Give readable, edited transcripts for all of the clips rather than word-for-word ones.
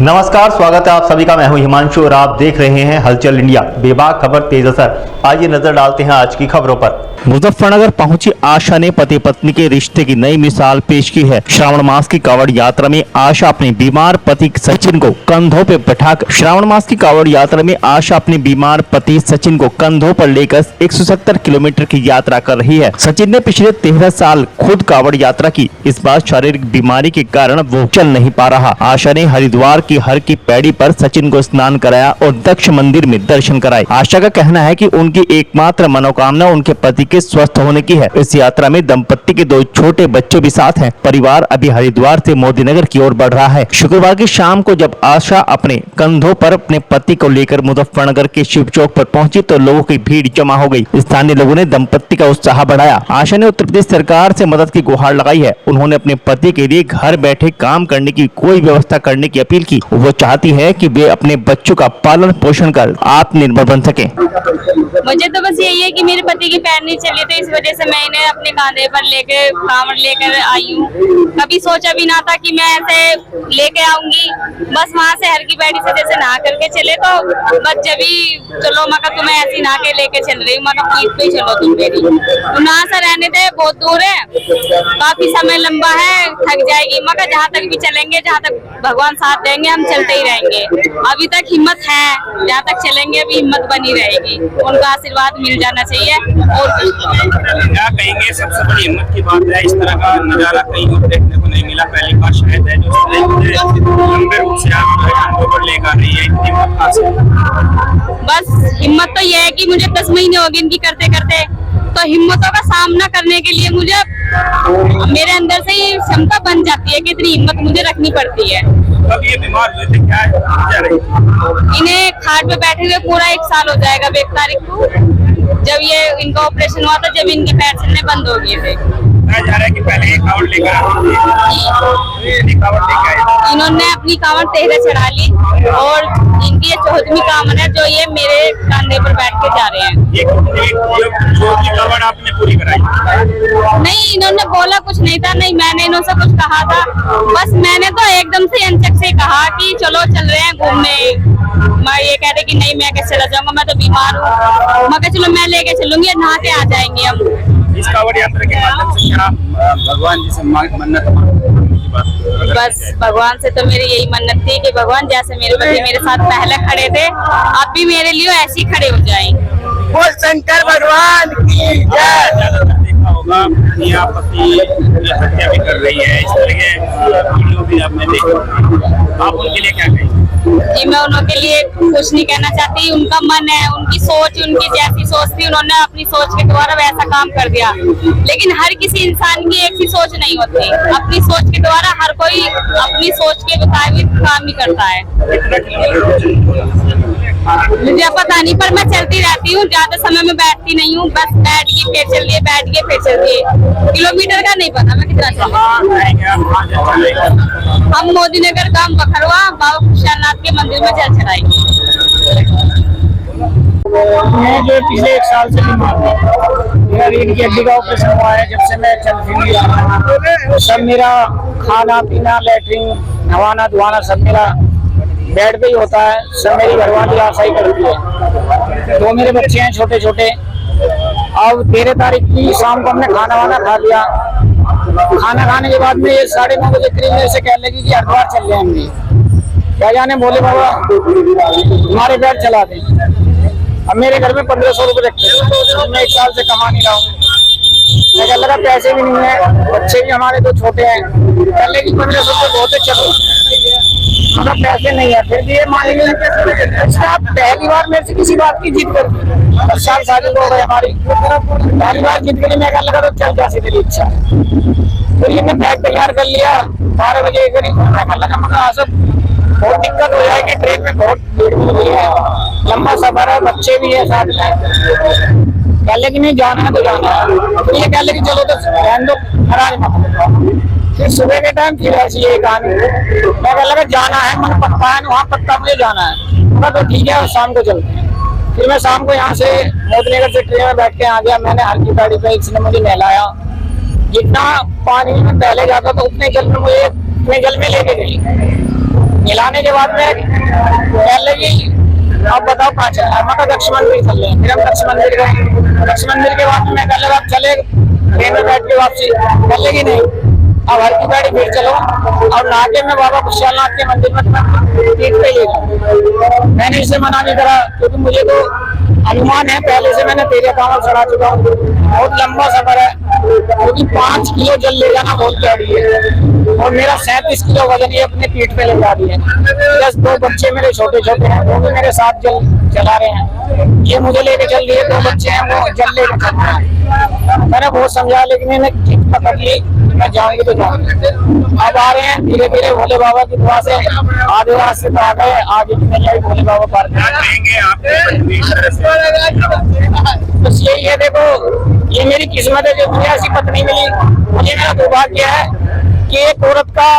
नमस्कार, स्वागत है आप सभी का। मैं हूं हिमांशु और आप देख रहे हैं हलचल इंडिया। बेबाक खबर तेज असर। आइए नजर डालते हैं आज की खबरों पर। मुजफ्फरनगर पहुंची आशा ने पति पत्नी के रिश्ते की नई मिसाल पेश की है। श्रावण मास की कावड़ यात्रा में आशा अपने बीमार पति सचिन को कंधों पर बैठाकर कंधों पर लेकर 170 किलोमीटर की यात्रा कर रही है। सचिन ने पिछले 13 साल खुद कावड़ यात्रा की। इस बार शारीरिक बीमारी के कारण वो चल नहीं पा रहा। आशा ने हरिद्वार की हर की पैड़ी पर सचिन को स्नान कराया और दक्ष मंदिर में दर्शन कराए। आशा का कहना है कि उनकी एकमात्र मनोकामना उनके पति के स्वस्थ होने की है। इस यात्रा में दंपत्ति के 2 छोटे बच्चे भी साथ हैं। परिवार अभी हरिद्वार से मोदीनगर की ओर बढ़ रहा है। शुक्रवार की शाम को जब आशा अपने कंधों पर अपने पति को लेकर मुजफ्फरनगर के शिव चौक पर पहुंची तो लोगों की भीड़ जमा हो गई। स्थानीय लोगों ने दंपत्ति का उत्साह बढ़ाया। आशा ने उत्तर प्रदेश सरकार से मदद की गुहार लगाई है। उन्होंने अपने पति के लिए घर बैठे काम करने की कोई व्यवस्था करने की अपील की। वो चाहती है कि वे अपने बच्चों का पालन पोषण कर आत्मनिर्भर बन सके। मुझे तो बस यही है कि मेरे पति की पैर नहीं चली, तो इस वजह से मैं इन्हें अपने कांधे पर लेकर कांवड़ लेकर आई हूँ। कभी सोचा भी ना था कि मैं ऐसे लेके आऊंगी। बस वहाँ से हर की पैड़ी से जैसे नहा करके चले तो बस जब भी चलो मगर तुम्हें ऐसी नहा के लेके चल रही हूँ, मगर पीठ पे चलो तुम मेरी। तो ना सा रहने दे, बहुत दूर है, काफी समय लंबा है, थक जाएगी। मगर जहाँ तक भी चलेंगे, जहाँ तक भगवान साथ देंगे, हम चलते ही रहेंगे। अभी तक हिम्मत है, जहाँ तक चलेंगे अभी हिम्मत बनी रहेगी। उनका आशीर्वाद मिल जाना चाहिए। और क्या कहेंगे, सबसे बड़ी हिम्मत की बात है। इस तरह का नजारा कहीं और देखने को नहीं मिला। पहली बार शायद है जो लंबे रूट से आप कंधों पर लेकर रही है। इतनी हिम्मत कहाँ से? बस हिम्मत तो यह है कि मुझे 10 महीने हो गए इनकी करते करते, तो हिम्मतों का सामना करने के लिए मुझे मेरे अंदर से ये क्षमता बन जाती है कि इतनी हिम्मत मुझे रखनी पड़ती है। कब ये बीमार हुए थे, क्या रही? इन्हें खाट पे बैठे हुए पूरा 1 साल हो जाएगा 1 तारीख को, जब ये इनका ऑपरेशन हुआ था, जब इनके पैर चलने बंद हो गए थे। जा रहा है कि पहले कावड़ लेकर इन्होंने अपनी कांवड़ 13 चढ़ा ली और इनकी ये 14वीं कांवड़ है जो ये मेरे कंधे पर बैठ के जा रहे हैं। ये कावड़ आपने पूरी कराई? नहीं, इन्होंने बोला कुछ नहीं था, नहीं मैंने इन्होंने कुछ कहा था। बस मैंने तो एकदम से अनचक से कहा कि चलो चल रहे हैं घूमने। मैं ये कह रहे कि नहीं मैं कैसे चला जाऊंगा, मैं तो बीमार हूँ। मैं कहा चलो मैं लेके चलूंगी, नहा के आ जाएंगे हम। इस कावड़ यात्रा के माध्यम से क्या भगवान जी से मन्नत बस भगवान से तो मेरी यही मन्नत थी कि भगवान जैसे मेरे पति मेरे साथ पहले खड़े थे, आप भी मेरे लिए ऐसे ही खड़े हो जाएं। बोल शंकर भगवान की जय। देखा होगा पत्नियां पति हत्या भी कर रही है, इस तरह के वीडियो भी आपने देखा। आप उनके लिए क्या कहेंगे? जी मैं उनके लिए कुछ नहीं कहना चाहती। उनका मन है, उनकी सोच, उनकी जैसी सोच थी उन्होंने अपनी सोच के द्वारा वैसा काम कर दिया। लेकिन हर किसी इंसान की एक सी सोच नहीं होती। अपनी सोच के द्वारा हर कोई अपनी सोच के मुताबिक काम ही करता है। मुझे पता नहीं, पर मैं चलती रहती हूँ, ज्यादा समय में बैठती नहीं हूँ। बस बैठ के फिर चल रही है, बैठ के फिर चल रही है। किलोमीटर का नहीं पता मैं कितना चलूँ। हम मोदीनगर गांव बखरवा बाबा खुशहालनाथ के मंदिर में जल चढ़ाएंगे। मैं जो पिछले 1 साल से बीमार हूँ, मेरा रीढ़ की हड्डी का ऑपरेशन हुआ है। जब से मैं चल फिर नहीं रहा, सब मेरा खाना पीना, लैट्रिन, नहाना धोना सब मेरा बेड पे ही होता है। सब मेरी घरवाली आशाई करती है। 2 मेरे बच्चे हैं छोटे छोटे। अब 13 तारीख की शाम को हमने खाना वाना खा लिया। खाना खाने के बाद में ये 9:30 बजे करीब मेरे से कहने लगी कि हरिद्वार चल जाएंगे। क्या जाने बोले बाबा हमारे पैर चला दें। अब मेरे घर में 1500 रुपए रखे हैं। मैं 1 साल से कमा नहीं रहा हूँ। मैं कह लगा पैसे भी नहीं है, बच्चे भी हमारे 2 छोटे हैं। पहले की 1500 रुपए बहुत है, चलो मतलब पैसे नहीं है। फिर भी ये मान लीजिए पहली बार मेरे से किसी बात की जीत कर 10 साल शादी हो गए हमारी, पहली बार जीत गई। मैं कह लगा तो चल जैसी तेरी इच्छा। फिर ये मैं बैग तैयार कर लिया 12 बजे करीब। मैं कह लगा मगर सब बहुत दिक्कत हो जाएगी, ट्रेन में बहुत भीड़ हो गई है, लंबा सफर है, बच्चे भी है साथ में। कह लगे नहीं जाना है तो जाना है। तो ये कह लगे चलो तो रहने दो, नाराज मत। फिर सुबह के टाइम फिर ऐसी यही कहानी। मैं कह लगा जाना है, मन पक्का है, वहाँ पक्का मुझे जाना है। मैं तो ठीक है, शाम को चलते हैं। फिर मैं शाम को यहाँ से मोदीनगर से ट्रेन में बैठ के आ गया। मैंने हर की गाड़ी पे इसने मुझे नहलाया। जितना पानी में पहले जाता था उतने जल में मुझे, उतने जल में लेके गई। मिलाने के बाद में कह लगी अब बताओ कहाँ चला है। मैं कहा दक्ष मंदिर चल रहे हैं। फिर हम दक्ष मंदिर गए। दक्ष मंदिर के बाद में मैं कह लगा अब चले ट्रेन में बैठ के वापसी, कह लगी नहीं अब हर की गाड़ी फिर चलो और नहा के मैं बाबा खुशहालनाथ के मंदिर में तुम्हें पीठ पे ले जाऊँ। मैंने इसे मना नहीं करा क्योंकि मुझे तो अनुमान है पहले से मैंने तेरे कांवड़ चढ़ा चुका हूँ। बहुत लंबा सफर है क्योंकि 5 किलो जल ले जाना बहुत जरूरी है और मेरा 37 किलो वजन ये अपने पीठ पे ले जा रही है। प्लस 2 बच्चे मेरे छोटे छोटे हैं वो भी मेरे साथ जल चला रहे हैं। ये मुझे लेके चल रही है, 2 बच्चे हैं वो जल लेके चल रहे हैं। मैंने बहुत समझा लेकिन इन्हें जिद पकड़ ली मैं जाऊंगी तो जाऊंगी। अब आ रहे हैं धीरे धीरे भोले बाबा की दुआ से आधे रास्ते तो आ गए, आगे की नहीं आई भोले बाबा पार कहेंगे आपके बस यही है। देखो ये मेरी किस्मत है जो मुझे ऐसी पत्नी मिली। मुझे मेरा सौभाग्य है कि एक औरत का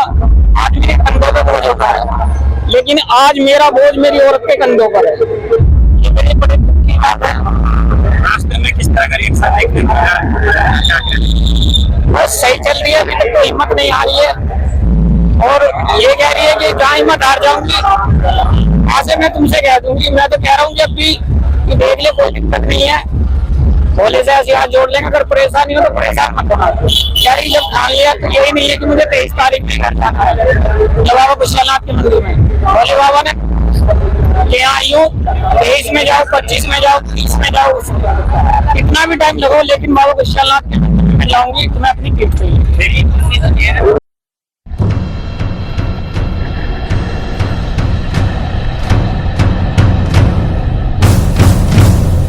आदमी के कंधों पर बोझ होता है लेकिन आज मेरा बोझ मेरी औरत के कंधों पर है। ये मेरी बड़ी दुख की बात है। रास्ते में किस तरह का रिएक्शन देखने को मिला? बस सही चल रही है, अभी तक तो हिम्मत नहीं आ रही है और ये कह रही है कि जहाँ हिम्मत हार जाऊंगी वहां से मैं तुमसे कह दूंगी। मैं तो कह रहा हूँ जब भी कि देख ले कोई दिक्कत नहीं है, भोले से ऐसे हाथ जोड़ लेंगे। अगर परेशानी हो तो परेशान मत होना। क्या जब ठान लिया तो यही नहीं है कि मुझे 23 तारीख में घर जाना है भोले बाबा खुशहालनाथ के मंदिर में। भोले बाबा ने यहाँ आई हूँ 23 में जाओ, 25 में जाओ, 30 में जाओ, कितना भी टाइम लगो लेकिन बाबा खुशहालनाथ के मंदिर में जाऊंगी तो मैं अपनी गिफ्ट चाहिए।